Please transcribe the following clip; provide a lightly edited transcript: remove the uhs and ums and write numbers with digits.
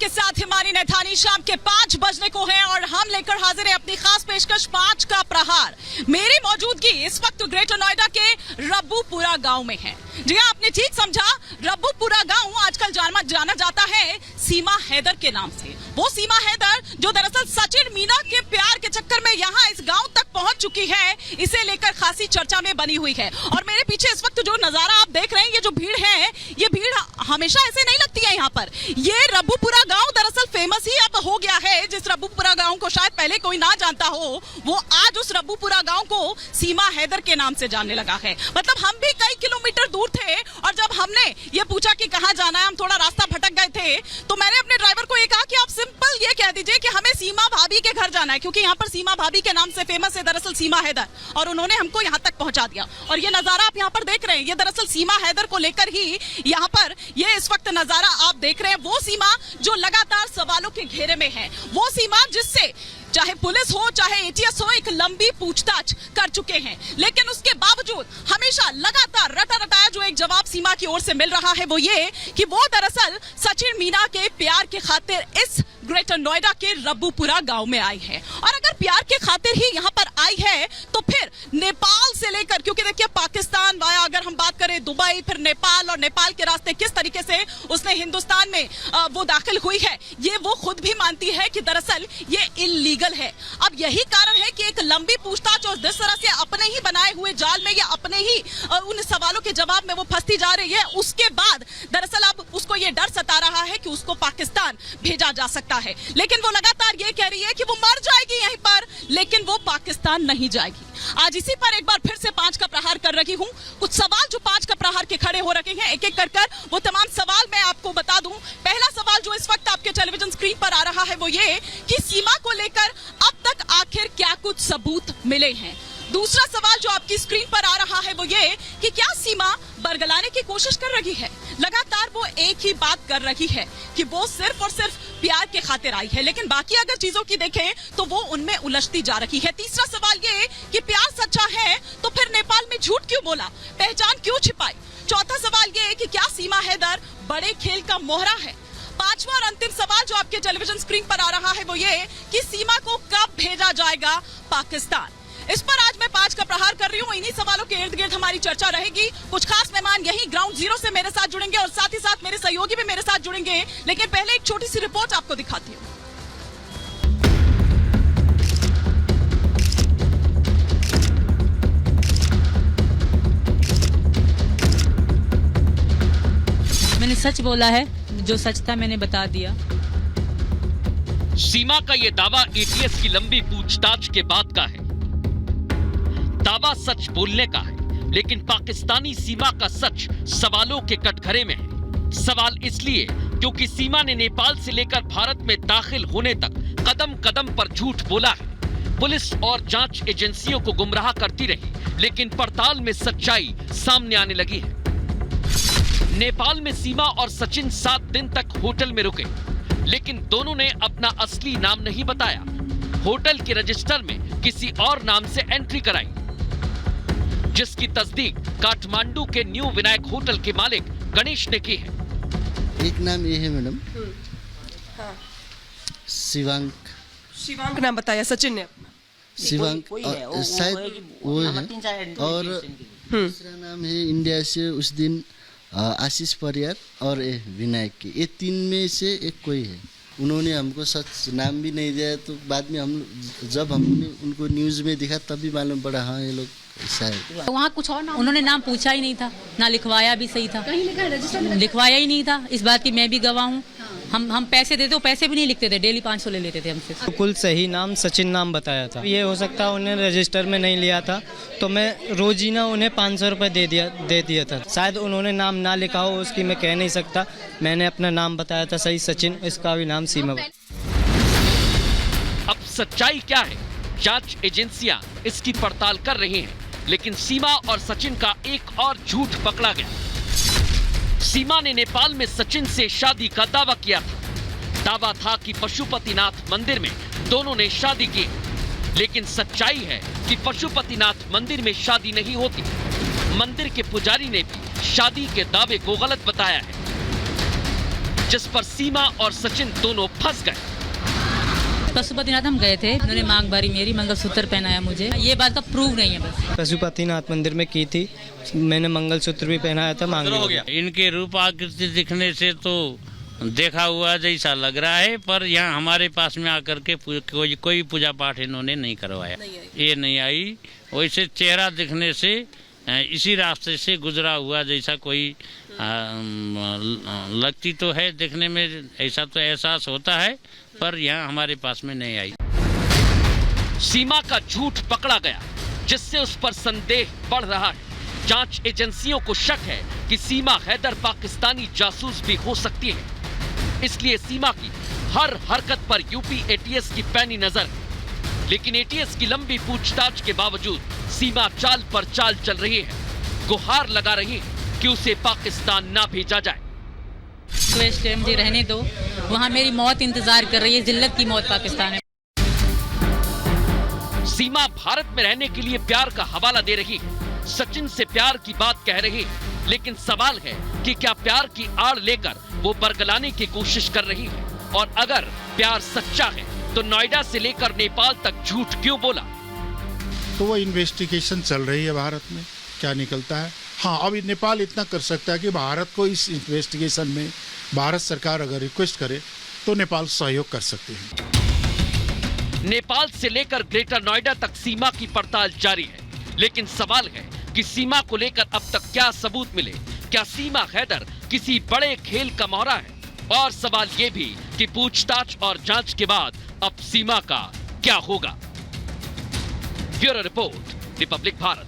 आपके साथ हिमानी नैथानी। शाम के 5 बजने को है और हम लेकर हाजिर हैं अपनी खास पेशकश 5 का प्रहार। मेरी मौजूदगी इस वक्त ग्रेटर नोएडा के रब्बूपुरा गांव में है। जी हाँ, आपने ठीक समझा, रब्बूपुरा गांव आजकल जाना जाता है सीमा हैदर के नाम से। वो सीमा हैदर जो दरअसल सचिन मीना के प्यार के चक्कर में यहाँ इस गांव तक पहुंच चुकी है, इसे लेकर खासी चर्चा में बनी हुई है। और मेरे पीछे इस वक्त जो नजारा आप देख रहे हैं, ये जो भीड़ है, ये भीड़ हमेशा ऐसे नहीं लगती है यहाँ पर। ये रब्बूपुरा गांव दरअसल फेमस ही अब हो गया है। जिस रब्बूपुरा गांव को शायद पहले कोई ना जानता हो, वो आज उस रब्बूपुरा गांव को सीमा हैदर के नाम से जानने लगा है। मतलब हम भी कई किलोमीटर दूर थे और जब हमने ये पूछा कि कहाँ जाना है, हम थोड़ा रास्ता भटक गए थे, तो मैंने अपने ड्राइवर को ये कहा कि आप सिंपल ये कह दीजिए कि हमें सीमा भाभी के घर जाना है, क्योंकि यहाँ पर सीमा भाभी के नाम से फेमस है दरअसल सीमा हैदर। और उन्होंने हमको यहाँ तक पहुंचा दिया। और ये नजारा आप यहाँ पर देख रहे हैं, ये दरअसल सीमा हैदर को लेकर ही यहाँ पर ये इस वक्त नजारा आप देख रहे हैं। वो सीमा जो लगातार सवालों के घेरे में है, वो सीमा जिससे चाहे पुलिस हो चाहे एटीएस हो, एक लंबी पूछताछ कर चुके हैं, लेकिन उसके बावजूद हमेशा लगातार रटा रटाया जो एक जवाब सीमा की ओर से मिल रहा है, वो ये कि वो दरअसल सचिन मीना के प्यार के खातिर इस ग्रेटर नोएडा के रब्बूपुरा गांव में आई है। और अगर प्यार के खातिर ही यहाँ पर आई है, तो फिर नेपाल से लेकर, क्योंकि देखिए पाकिस्तान वाया अगर हम बात करें दुबई, फिर नेपाल, और नेपाल के रास्ते किस तरीके से उसने हिंदुस्तान में वो दाखिल हुई है, ये वो खुद भी मानती है कि दरअसल ये इल्लीगल है। अब यही कारण है कि एक लंबी पूछताछ और जिस तरह से अपने ही बनाए हुए जाल में या अपने ही उन सवालों के जवाब में वो फंसती जा रही है, उसके बाद दरअसल अब उसको ये डर सता रहा है कि उसको पाकिस्तान भेजा जा सकता है। लेकिन वो लगातार ये कह रही है कि वो मर जाएगी यहीं पर, लेकिन वो पाकिस्तान नहीं जाएगी। आज इसी पर एक बार फिर से 5 का प्रहार कर रही हूँ। कुछ सवाल जो 5 का प्रहार के खड़े हो रखे हैं, एक एक कर वो तमाम सवाल मैं आपको बता दूं। पहला सवाल जो इस वक्त आपके टेलीविजन स्क्रीन पर आ रहा है, वो ये कि सीमा को लेकर अब तक आखिर क्या कुछ सबूत मिले हैं। दूसरा सवाल जो आपकी स्क्रीन पर आ रहा है, वो ये कि क्या सीमा बरगलाने की कोशिश कर रही है। लगातार वो एक ही बात कर रही है कि वो सिर्फ और सिर्फ प्यार के खातिर आई है, लेकिन बाकी अगर चीजों की देखें तो वो उनमें उलझती जा रही है। तीसरा सवाल ये कि प्यार सच्चा है तो फिर नेपाल में झूठ क्यों बोला, पहचान क्यों छिपाई। चौथा सवाल ये कि क्या सीमा हैदर बड़े खेल का मोहरा है। पांचवा और अंतिम सवाल जो आपके टेलीविजन स्क्रीन पर आ रहा है, वो ये कि सीमा को कब भेजा जाएगा पाकिस्तान। इस पर आज मैं 5 का प्रहार कर रही हूँ। इन्हीं सवालों के इर्द गिर्द हमारी चर्चा रहेगी। कुछ खास मेहमान यही ग्राउंड जीरो से मेरे साथ जुड़ेंगे और साथ ही साथ मेरे सहयोगी भी मेरे साथ जुड़ेंगे, लेकिन पहले एक छोटी सी रिपोर्ट आपको दिखाती हूँ। मैंने सच बोला है, जो सच था मैंने बता दिया। सीमा का ये दावा एटीएस की लंबी पूछताछ के बाद का है। दावा सच बोलने का है, लेकिन पाकिस्तानी सीमा का सच सवालों के कटघरे में है। सवाल इसलिए क्योंकि सीमा ने नेपाल से लेकर भारत में दाखिल होने तक कदम कदम पर झूठ बोला है। पुलिस और जांच एजेंसियों को गुमराह करती रही, लेकिन पड़ताल में सच्चाई सामने आने लगी है। नेपाल में सीमा और सचिन 7 दिन तक होटल में रुके, लेकिन दोनों ने अपना असली नाम नहीं बताया। होटल के रजिस्टर में किसी और नाम से एंट्री कराई, जिसकी तस्दीक काठमांडू के न्यू विनायक होटल के मालिक गणेश ने की है। एक नाम ये है मैडम, शिवांक। शिवांक नाम बताया सचिन ने। शिवांक शायद वो है, और दूसरा नाम है इंडिया से उस दिन आशीष परियार और विनायक की। ये 3 में से एक कोई है। उन्होंने हमको सच नाम भी नहीं दिया, तो बाद में जब हमने उनको न्यूज़ में दिखा तभी मालूम पड़ा, हाँ ये लोग ऐसा है। तो वहाँ कुछ और नाम उन्होंने नाम पूछा ही नहीं था, ना लिखवाया भी सही था, कहीं लिखा है रजिस्टर में लिखवाया ही नहीं था। इस बात की मैं भी गवाह हूँ। हम पैसे देते, पैसे भी नहीं लिखते थे, डेली 500 ले लेते थे हमसे। बिल्कुल सही नाम सचिन नाम बताया था। ये हो सकता है उन्हें रजिस्टर में नहीं लिया था, तो मैं रोजीना उन्हें 500 रुपये दे दिया था। शायद उन्होंने नाम ना लिखा हो, उसकी मैं कह नहीं सकता। मैंने अपना नाम बताया था सही सचिन, इसका भी नाम सीमा। अब सच्चाई क्या है, जांच एजेंसियां इसकी पड़ताल कर रही हैं, लेकिन सीमा और सचिन का एक और झूठ पकड़ा गया। सीमा ने नेपाल में सचिन से शादी का दावा किया था। दावा था कि पशुपतिनाथ मंदिर में दोनों ने शादी की, लेकिन सच्चाई है कि पशुपतिनाथ मंदिर में शादी नहीं होती। मंदिर के पुजारी ने भी शादी के दावे को गलत बताया है। जिस पर सीमा और सचिन दोनों फंस गए। पशुपतिनाथ हम गए थे, उन्होंने मांग भरी मेरी, मंगलसूत्र पहनाया मुझे। ये बात का प्रूफ नहीं है बस। पशुपतिनाथ मंदिर में की थी, मैंने मंगलसूत्र भी पहनाया था, मांग हो गया। इनके रूप आकृति दिखने से तो देखा हुआ जैसा लग रहा है, पर यहाँ हमारे पास में आकर के कोई पूजा पाठ इन्होंने नहीं करवाया। ये नहीं आई। वैसे चेहरा दिखने से इसी रास्ते से गुजरा हुआ जैसा कोई लगती तो है, देखने में ऐसा तो एहसास होता है, पर यहाँ हमारे पास में नहीं आई। सीमा का झूठ पकड़ा गया, जिससे उस पर संदेह बढ़ रहा है। जांच एजेंसियों को शक है कि सीमा हैदर पाकिस्तानी जासूस भी हो सकती है, इसलिए सीमा की हर हरकत पर यूपी एटीएस की पैनी नजर है। लेकिन एटीएस की लंबी पूछताछ के बावजूद सीमा चाल पर चाल चल रही है, गुहार लगा रही है कि उसे पाकिस्तान ना भेजा जाए। रिक्वेस्ट है मुझे रहने दो, वहाँ मेरी मौत इंतजार कर रही है, जिल्लत की मौत पाकिस्तान है। सीमा भारत में रहने के लिए प्यार का हवाला दे रही है, सचिन से प्यार की बात कह रही है, लेकिन सवाल है कि क्या प्यार की आड़ लेकर वो बरगलाने की कोशिश कर रही है, और अगर प्यार सच्चा है तो नोएडा से लेकर नेपाल तक झूठ क्यों बोला? तो वो इन्वेस्टिगेशन चल रही है भारत में, क्या निकलता है। हाँ, अब नेपाल इतना कर सकता है कि भारत को इस इन्वेस्टिगेशन में भारत सरकार अगर रिक्वेस्ट करे तो नेपाल सहयोग कर सकते हैं। नेपाल से लेकर ग्रेटर नोएडा तक सीमा की पड़ताल जारी है, लेकिन सवाल है कि सीमा को लेकर अब तक क्या सबूत मिले। क्या सीमा हैदर किसी बड़े खेल का मोहरा है? और सवाल ये भी कि पूछताछ और जांच के बाद अब सीमा का क्या होगा? Bureau report, Republic Bharat.